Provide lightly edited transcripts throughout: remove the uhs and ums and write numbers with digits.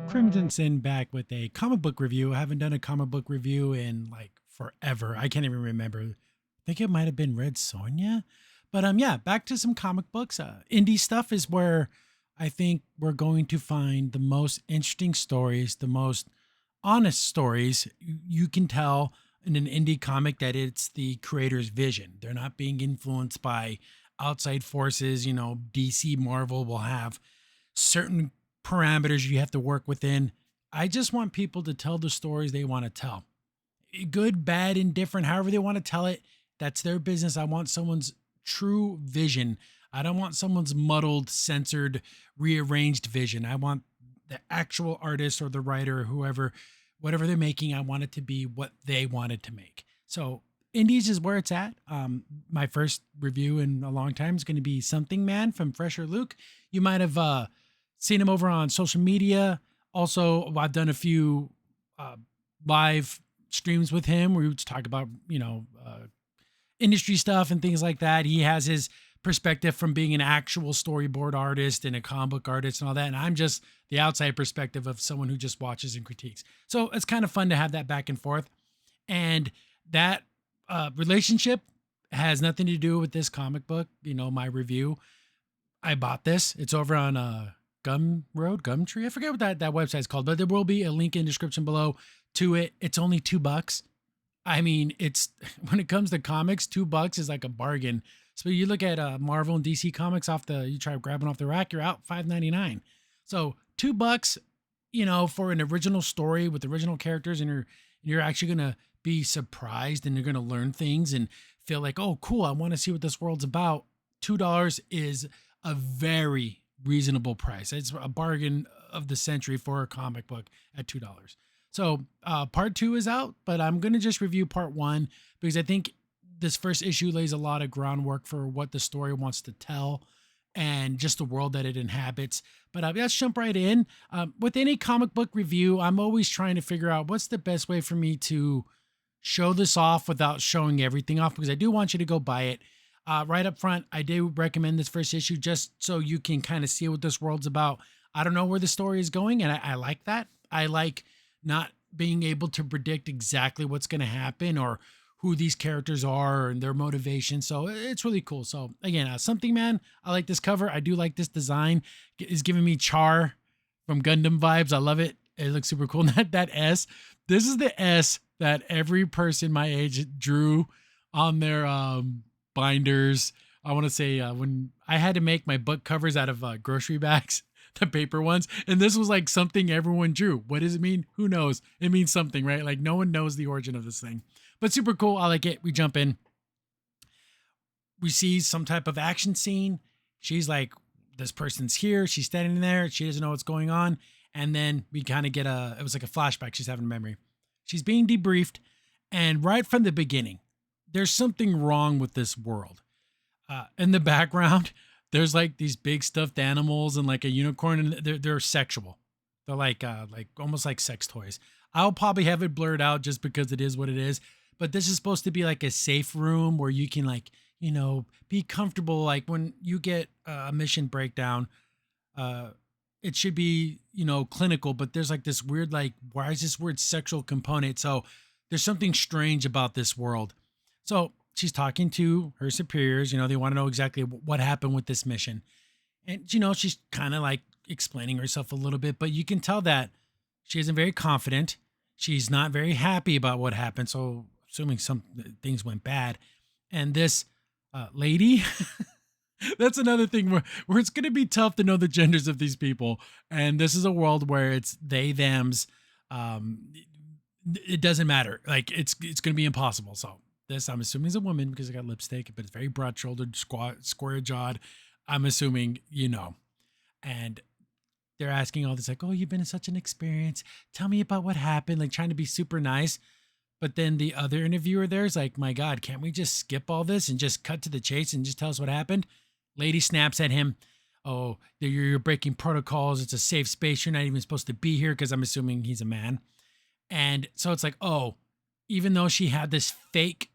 Crimson Sin back with a comic book review. I haven't done a comic book review in like forever. I can't even remember. I think it might have been Red Sonja. But yeah, back to some comic books. Indie stuff is where I think we're going to find the most interesting stories, the most honest stories. You can tell in an indie comic that it's the creator's vision. They're not being influenced by outside forces. DC, Marvel will have certain parameters you have to work within. I just want people to tell the stories they want to tell. Good, bad, indifferent, however they want to tell it, that's their business. I want someone's true vision. I don't want someone's muddled, censored, rearranged vision. I want the actual artist or the writer or whoever, whatever they're making, I want it to be what they wanted to make. So Indies is where it's at. My first review in a long time is going to be Something Man from Fresher Luke. You might have seen him over on social media. Also, I've done a few live streams with him where we just talk about, industry stuff and things like that. He has his perspective from being an actual storyboard artist and a comic book artist and all that. And I'm just the outside perspective of someone who just watches and critiques. So it's kind of fun to have that back and forth. And that relationship has nothing to do with this comic book. My review. I bought this. It's over on Gumtree. I forget what that website's called, but there will be a link in description below to it. It's only $2. I mean, it's when it comes to comics, $2 is like a bargain. So you look at Marvel and DC comics you try grabbing off the rack, you're out $5.99. So $2, for an original story with original characters, and you're actually gonna be surprised and you're gonna learn things and feel like, oh, cool, I want to see what this world's about. $2 is a very reasonable price. It's a bargain of the century for a comic book at $2. So part 2 is out, but I'm going to just review part 1 because I think this first issue lays a lot of groundwork for what the story wants to tell and just the world that it inhabits. But let's jump right in. With any comic book review, I'm always trying to figure out what's the best way for me to show this off without showing everything off, because I do want you to go buy it. Right up front, I do recommend this first issue just so you can kind of see what this world's about. I don't know where the story is going, and I like that. I like not being able to predict exactly what's going to happen or who these characters are and their motivation. So it's really cool. So again, Something Man, I like this cover. I do like this design. It's giving me Char from Gundam vibes. I love it. It looks super cool. That S. This is the S that every person my age drew on their binders. I want to say when I had to make my book covers out of grocery bags, the paper ones, and this was like something everyone drew. What does it mean? Who knows? It means something, right? Like no one knows the origin of this thing, but super cool. I like it. We jump in. We see some type of action scene. She's like, this person's here. She's standing there. She doesn't know what's going on. And then we kind of get it was like a flashback. She's having a memory. She's being debriefed. And right from the beginning, there's something wrong with this world. In the background, there's like these big stuffed animals and like a unicorn, and they're sexual. They're like almost like sex toys. I'll probably have it blurred out just because it is what it is. But this is supposed to be like a safe room where you can be comfortable. Like when you get a mission breakdown, it should be, clinical, but there's like this weird, why is this weird sexual component? So there's something strange about this world. So she's talking to her superiors, they want to know exactly what happened with this mission. And, she's kind of like explaining herself a little bit, but you can tell that she isn't very confident. She's not very happy about what happened. So assuming some things went bad. And this lady, that's another thing where it's going to be tough to know the genders of these people. And this is a world where it's they, thems. It doesn't matter. Like it's going to be impossible. So this, I'm assuming, is a woman because I got lipstick, but it's very broad shouldered, square jawed. I'm assuming, and they're asking all this like, oh, you've been in such an experience. Tell me about what happened, like trying to be super nice. But then the other interviewer there is like, my God, can't we just skip all this and just cut to the chase and just tell us what happened? Lady snaps at him. Oh, you're breaking protocols. It's a safe space. You're not even supposed to be here, because I'm assuming he's a man. And so it's like, oh, even though she had this fake,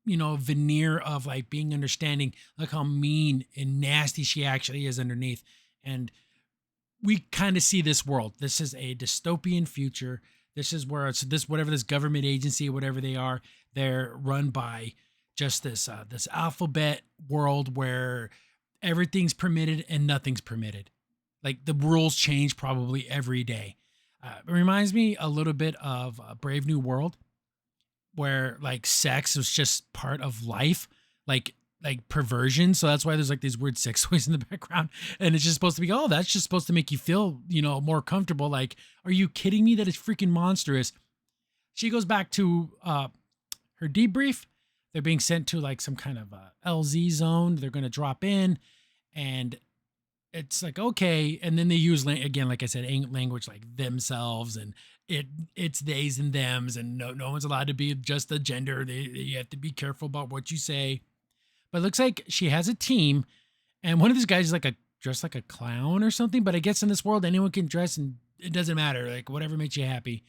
veneer of like being understanding, look how mean and nasty she actually is underneath. And we kind of see this world. This is a dystopian future. This is where it's this whatever this government agency, whatever they are, they're run by just this alphabet world where everything's permitted and nothing's permitted. Like the rules change probably every day. It reminds me a little bit of Brave New World, where like sex was just part of life, like perversion. So that's why there's like these weird sex toys in the background, and it's just supposed to be, oh, that's just supposed to make you feel, more comfortable. Like, are you kidding me? That is freaking monstrous. She goes back to her debrief. They're being sent to like some kind of LZ zone. They're going to drop in, and it's like, okay. And then they use, again, like I said, language like themselves, and it's theys and thems, and no one's allowed to be just a gender. You have to be careful about what you say. But it looks like she has a team, and one of these guys is like dressed like a clown or something. But I guess in this world, anyone can dress, and it doesn't matter. Like whatever makes you happy.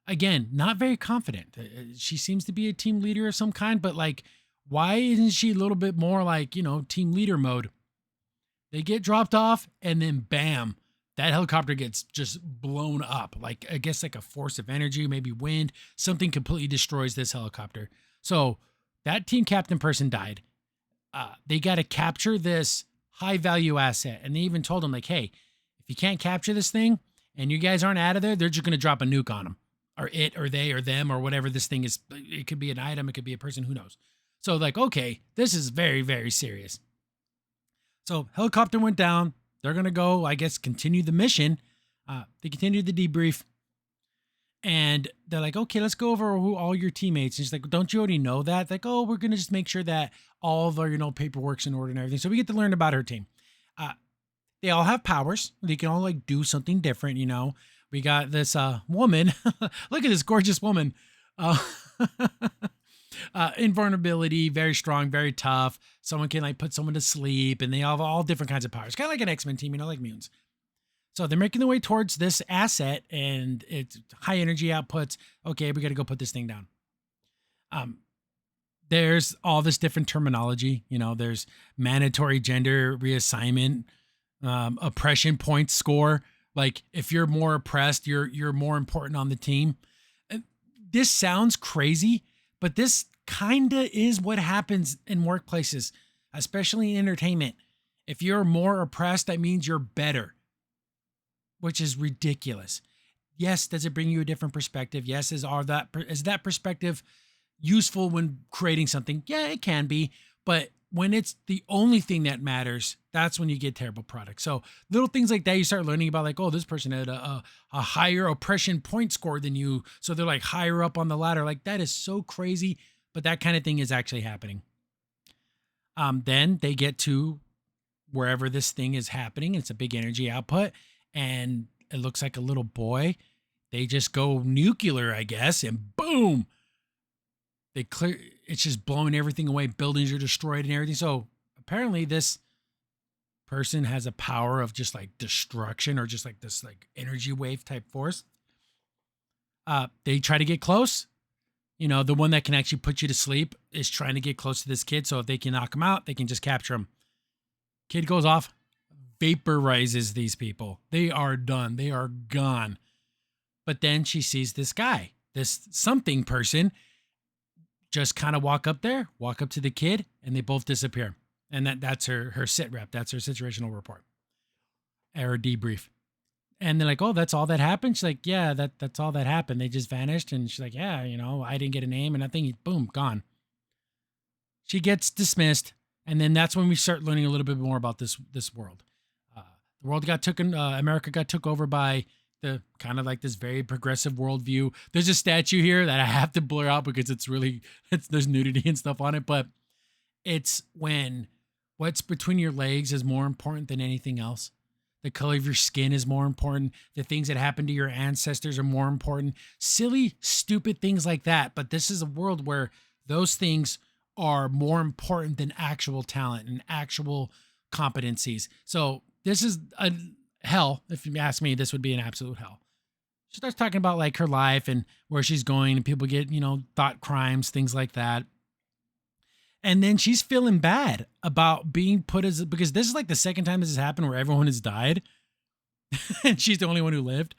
Again, not very confident. She seems to be a team leader of some kind, but like, why isn't she a little bit more like, team leader mode? They get dropped off, and then bam, that helicopter gets just blown up. Like, I guess like a force of energy, maybe wind, something completely destroys this helicopter. So that team captain person died. They got to capture this high value asset. And they even told them like, hey, if you can't capture this thing and you guys aren't out of there, they're just going to drop a nuke on them, or it, or they, or them, or whatever this thing is. It could be an item. It could be a person, who knows? So like, okay, this is very, very serious. So helicopter went down. They're going to go, I guess, continue the mission. They continue the debrief. And they're like, okay, let's go over who all your teammates. And she's like, don't you already know that? Like, oh, we're going to just make sure that all of our, paperwork's in order and everything. So we get to learn about her team. They all have powers. They can all like do something different, We got this woman. Look at this gorgeous woman. Invulnerability, very strong, very tough. Someone can like put someone to sleep, and they have all different kinds of powers. Kind of like an X-Men team, like mutants. So they're making their way towards this asset, and it's high energy outputs. Okay, we got to go put this thing down. There's all this different terminology. There's mandatory gender reassignment, oppression points score. Like if you're more oppressed, you're more important on the team. This sounds crazy, but this kinda is what happens in workplaces, especially in entertainment. If you're more oppressed, that means you're better, which is ridiculous. Yes, does it bring you a different perspective? Yes, is that perspective useful when creating something? Yeah, it can be, but when it's the only thing that matters, that's when you get terrible products. So little things like that, you start learning about like, oh, this person had a higher oppression point score than you, so they're like higher up on the ladder. Like that is so crazy, but that kind of thing is actually happening. Then they get to wherever this thing is happening. It's a big energy output, and it looks like a little boy. They just go nuclear, I guess, and boom, it's just blowing everything away. Buildings are destroyed and everything. So apparently this person has a power of just like destruction, or just like this like energy wave type force. They try to get close. The one that can actually put you to sleep is trying to get close to this kid. So if they can knock him out, they can just capture him. Kid goes off, vaporizes these people. They are done. They are gone. But then she sees this guy, this something person, just kind of walk up to the kid, and they both disappear. And that's her sit rep. That's her situational report, or debrief. And they're like, oh, that's all that happened? She's like, yeah, that's all that happened. They just vanished. And she's like, yeah, I didn't get a name and nothing. Boom, gone. She gets dismissed. And then that's when we start learning a little bit more about this world. The world got America got took over by the kind of like this very progressive worldview. There's a statue here that I have to blur out because there's nudity and stuff on it. But it's when what's between your legs is more important than anything else. The color of your skin is more important. The things that happened to your ancestors are more important. Silly, stupid things like that. But this is a world where those things are more important than actual talent and actual competencies. So this is a hell. If you ask me, this would be an absolute hell. She starts talking about like her life and where she's going, and people get, thought crimes, things like that. And then she's feeling bad about being put because this is like the second time this has happened where everyone has died. and she's the only one who lived.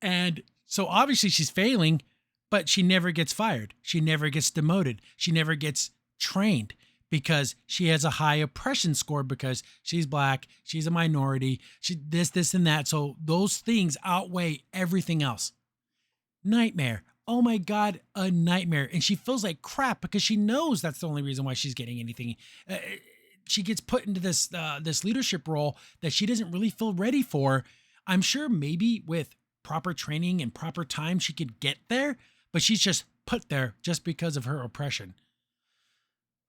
And so obviously she's failing, but she never gets fired. She never gets demoted. She never gets trained because she has a high oppression score because she's black, she's a minority, she this and that. So those things outweigh everything else. Nightmare. Oh my God, a nightmare. And she feels like crap because she knows that's the only reason why she's getting anything. She gets put into this leadership role that she doesn't really feel ready for. I'm sure maybe with proper training and proper time she could get there, but she's just put there just because of her oppression.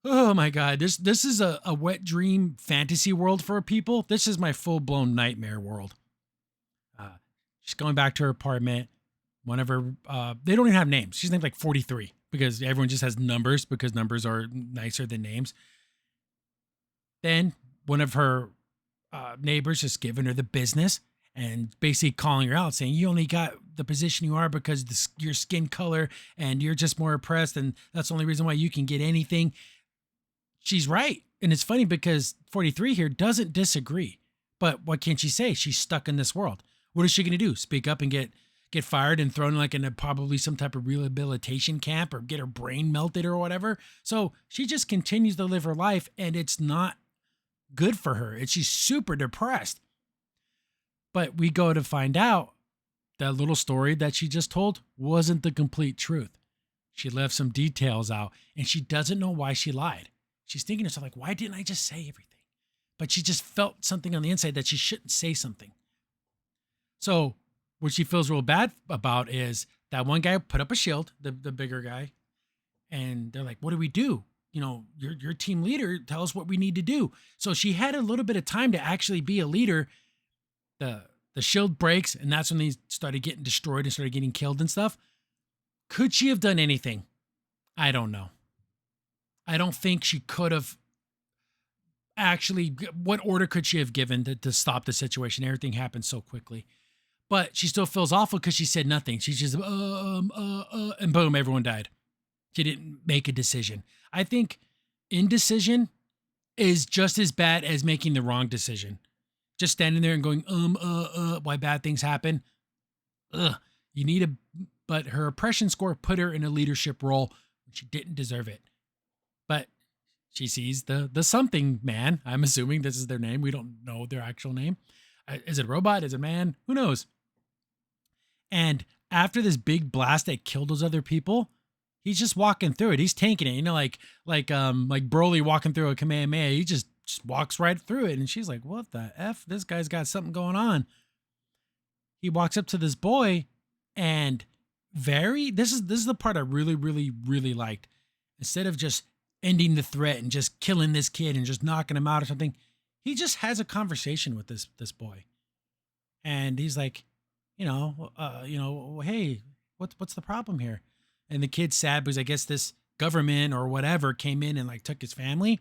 Oh my God, this is a wet dream fantasy world for people. This is my full blown nightmare world. She's going back to her apartment. One of her, they don't even have names. She's named like 43 because everyone just has numbers because numbers are nicer than names. Then one of her neighbors just giving her the business and basically calling her out, saying, you only got the position you are because your skin color and you're just more oppressed. And that's the only reason why you can get anything. She's right. And it's funny because 43 here doesn't disagree. But what can she say? She's stuck in this world. What is she going to do? Speak up and get fired and thrown like in probably some type of rehabilitation camp or get her brain melted or whatever. So she just continues to live her life and it's not good for her. And she's super depressed. But we go to find out that little story that she just told wasn't the complete truth. She left some details out and she doesn't know why she lied. She's thinking to herself, like, why didn't I just say everything? But she just felt something on the inside that she shouldn't say something. So what she feels real bad about is that one guy put up a shield, the bigger guy, and they're like, what do we do? You know, your team leader, tell us what we need to do. So she had a little bit of time to actually be a leader. The shield breaks, and that's when they started getting destroyed and started getting killed and stuff. Could she have done anything? I don't know. I don't think she could have actually. What order could she have given to stop the situation? Everything happened so quickly. But she still feels awful because she said nothing. She's just, and boom, everyone died. She didn't make a decision. I think indecision is just as bad as making the wrong decision. Just standing there and going, why bad things happen. You need but her oppression score put her in a leadership role when she didn't deserve it. But she sees the something man. I'm assuming this is their name. We don't know their actual name. Is it a robot? Is it a man? Who knows? And after this big blast that killed those other people, he's just walking through it. He's tanking it, you know, like Broly walking through a Kamehameha. He just walks right through it. And she's like, what the F? This guy's got something going on. He walks up to this boy and this is the part I really, really, really liked. Instead of just ending the threat and just killing this kid and just knocking him out or something, he just has a conversation with this boy. And he's like, hey, what's the problem here? And the kid's sad because I guess this government or whatever came in and like took his family,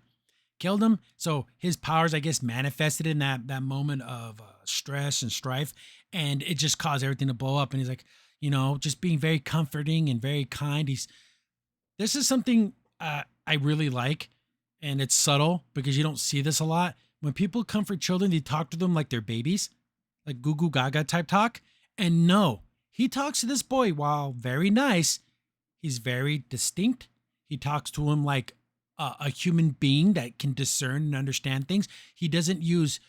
killed him. So his powers, I guess, manifested in that moment of stress and strife. And it just caused everything to blow up. And he's like, just being very comforting and very kind. This is something I really like. And it's subtle because you don't see this a lot. When people comfort children, they talk to them like they're babies, like goo goo gaga type talk. And no, he talks to this boy while very nice. He's very distinct. He talks to him like a human being that can discern and understand things. He doesn't use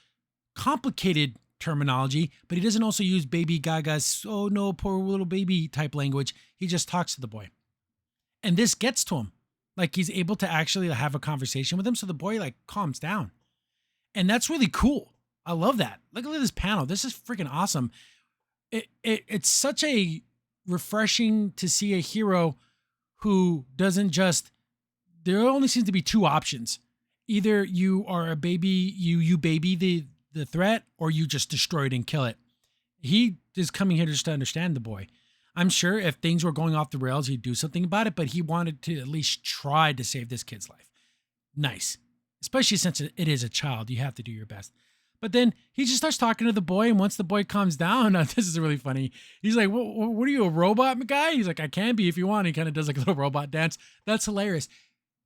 complicated terminology, but he doesn't also use baby gaga's, oh no, poor little baby type language. He just talks to the boy. And this gets to him. Like he's able to actually have a conversation with him. So the boy like calms down. And that's really cool. I love that. Look at this panel. This is freaking awesome. It's such a refreshing to see a hero who doesn't just, there only seems to be two options. Either you are a baby, you baby the threat, or you just destroy it and kill it. He is coming here just to understand the boy. I'm sure if things were going off the rails, he'd do something about it, but he wanted to at least try to save this kid's life. Nice. Especially since it is a child, you have to do your best. But then he just starts talking to the boy, and once the boy calms down, this is really funny. He's like, what are you, a robot guy? He's like, I can be if you want. He kind of does like a little robot dance. That's hilarious.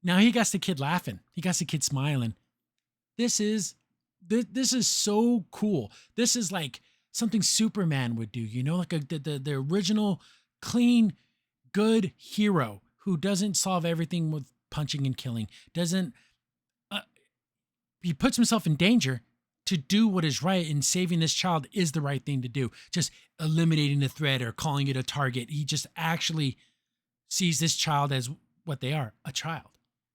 Now he got the kid laughing. He got the kid smiling. This is so cool. This is like something Superman would do, you know, like the original clean, good hero who doesn't solve everything with punching and killing, doesn't, uh, he puts himself in danger to do what is right, and saving this child is the right thing to do. Just eliminating the threat or calling it a target. He just actually sees this child as what they are, a child.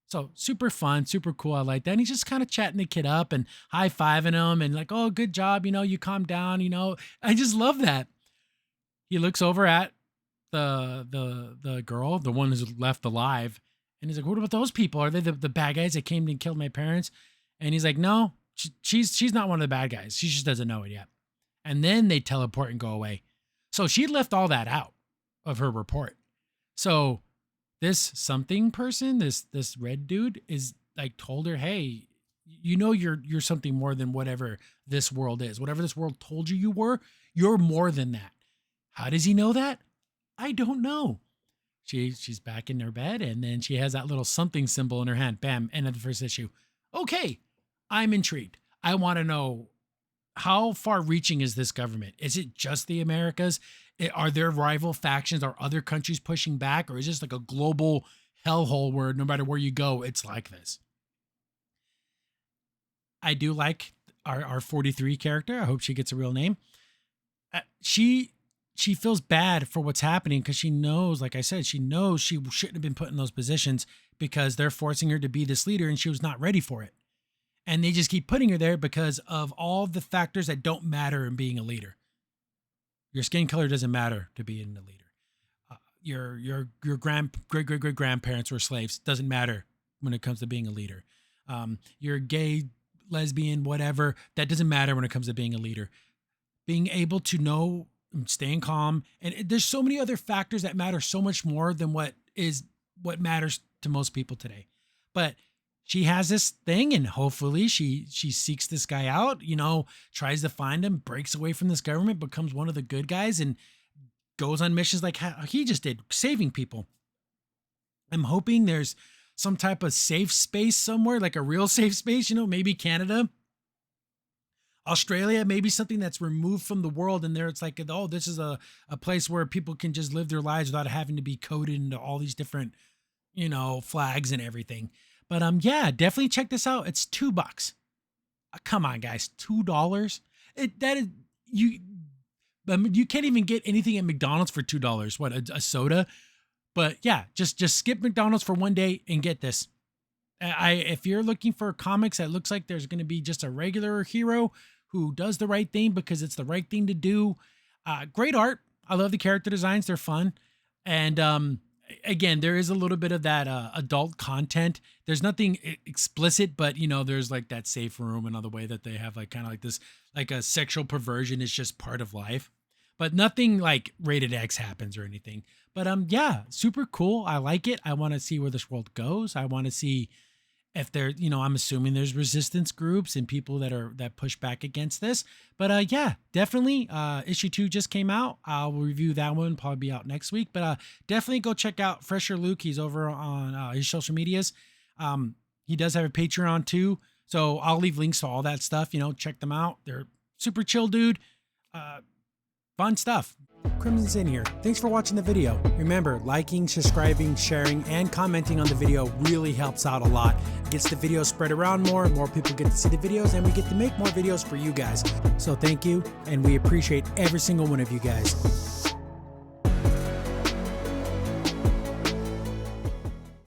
So super fun, super cool. I like that. And he's just kind of chatting the kid up and high-fiving him and like, oh, good job. You know, you calm down, you know. I just love that. He looks over at the girl, the one who's left alive, and he's like, what about those people? Are they the bad guys that came and killed my parents? And he's like, no, she's not one of the bad guys. She just doesn't know it yet. And then they teleport and go away. So she left all that out of her report. So this something person, this red dude is like told her, hey, you know, you're something more than whatever this world is. Whatever this world told you you were, you're more than that. How does he know that? I don't know. She's back in her bed, and then she has that little something symbol in her hand. Bam, end of the first issue. Okay, I'm intrigued. I want to know, how far reaching is this government? Is it just the Americas? Are there rival factions? Are other countries pushing back? Or is this like a global hellhole where no matter where you go, it's like this? I do like our 43 character. I hope she gets a real name. She feels bad for what's happening because she knows, like I said, she knows she shouldn't have been put in those positions because they're forcing her to be this leader and she was not ready for it. And they just keep putting her there because of all the factors that don't matter in being a leader. Your skin color doesn't matter to being a leader. Your great grandparents were slaves. Doesn't matter when it comes to being a leader. You're gay, lesbian, whatever. That doesn't matter when it comes to being a leader. Being able to know, staying calm, and there's so many other factors that matter so much more than what matters to most people today. But she has this thing, and hopefully she seeks this guy out, you know, tries to find him, breaks away from this government, becomes one of the good guys, and goes on missions like how he just did, saving people. I'm hoping there's some type of safe space somewhere, like a real safe space, you know, maybe Canada, Australia, maybe something that's removed from the world. And there it's like, oh, this is a place where people can just live their lives without having to be coded into all these different, you know, flags and everything. But yeah, definitely check this out. It's $2. Come on, guys, $2. You can't even get anything at McDonald's for $2. What, a soda? But yeah, just skip McDonald's for one day and get this. If you're looking for comics that looks like there's going to be just a regular hero who does the right thing because it's the right thing to do, great art. I love the character designs; they're fun. And again, there is a little bit of that adult content. There's nothing explicit, but you know, there's like that safe room, another way that they have like kind of like this, like a sexual perversion is just part of life, but nothing like rated X happens or anything. But yeah, super cool. I like it. I want to see where this world goes. I want to see if there, you know, I'm assuming there's resistance groups and people that push back against this. But yeah, definitely issue 2 just came out. I'll review that one, probably be out next week. But definitely go check out Fresher Luke. He's over on his social medias. He does have a Patreon too. So I'll leave links to all that stuff, you know, check them out. They're super chill, dude. Fun stuff. Crimson's in here. Thanks for watching the video. Remember, liking, subscribing, sharing, and commenting on the video really helps out a lot. It gets the video spread around more people get to see the videos, and we get to make more videos for you guys. So thank you, and we appreciate every single one of you guys.